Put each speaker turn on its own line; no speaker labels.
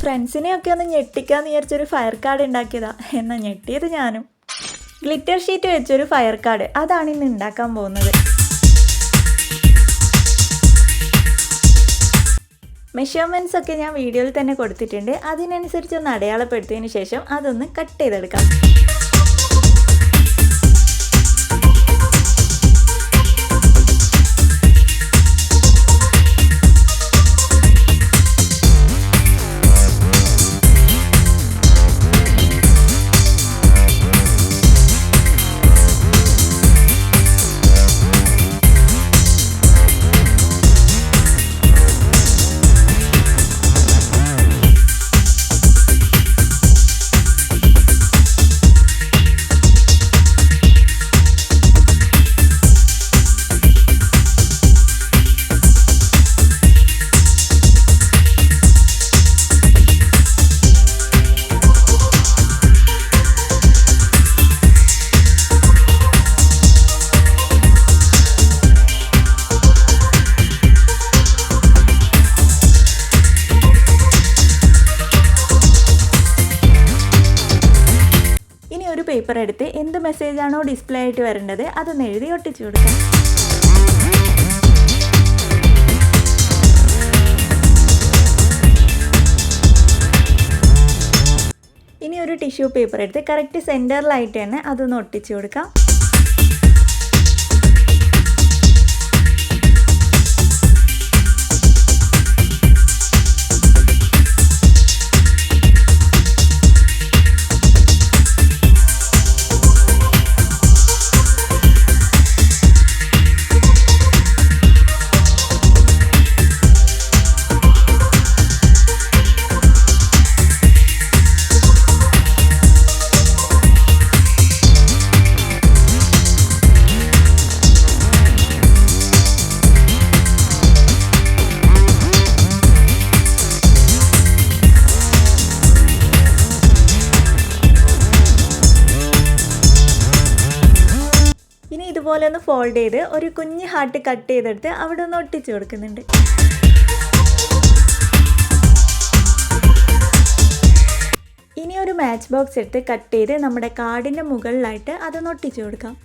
ഫ്രണ്ട്സിനെയൊക്കെ ഒന്ന് ഞെട്ടിക്കാന്ന് വിചാരിച്ചൊരു fire card ഉണ്ടാക്കിയതാ. എന്നാൽ ഞെട്ടിയത് ഞാനും. ഗ്ലിറ്റർ ഷീറ്റ് വെച്ചൊരു ഫയർ കാർഡ്, അതാണ് ഇന്ന് ഉണ്ടാക്കാൻ പോകുന്നത്. മെഷർമെൻറ്റ്സ് ഒക്കെ ഞാൻ വീഡിയോയിൽ തന്നെ കൊടുത്തിട്ടുണ്ട്. അതിനനുസരിച്ച് ഒന്ന് അടയാളപ്പെടുത്തിയതിന് ശേഷം അതൊന്ന് കട്ട് ചെയ്തെടുക്കാം. ഒരു പേപ്പർ എടുത്ത് എന്ത് മെസ്സേജാണോ ഡിസ്പ്ലേ ആയിട്ട് വരേണ്ടത് അതൊന്ന് എഴുതി ഒട്ടിച്ചു കൊടുക്കാം. ഇനി ഒരു ടിഷ്യൂ പേപ്പർ എടുത്ത് കറക്റ്റ് സെൻറ്ററിലായിട്ട് തന്നെ അതൊന്ന് ഒട്ടിച്ചു കൊടുക്കാം. ഇനി ഇതുപോലെ ഒന്ന് ഫോൾഡ് ചെയ്ത് ഒരു കുഞ്ഞ് ഹാർട്ട് കട്ട് ചെയ്തെടുത്ത് അവിടെ ഒന്ന് ഒട്ടിച്ചു കൊടുക്കുന്നുണ്ട്. ഇനി ഒരു മാച്ച് ബോക്സ് എടുത്ത് കട്ട് ചെയ്ത് നമ്മുടെ കാർഡിൻ്റെ മുകളിലായിട്ട് അതൊന്ന് ഒട്ടിച്ചു കൊടുക്കാം.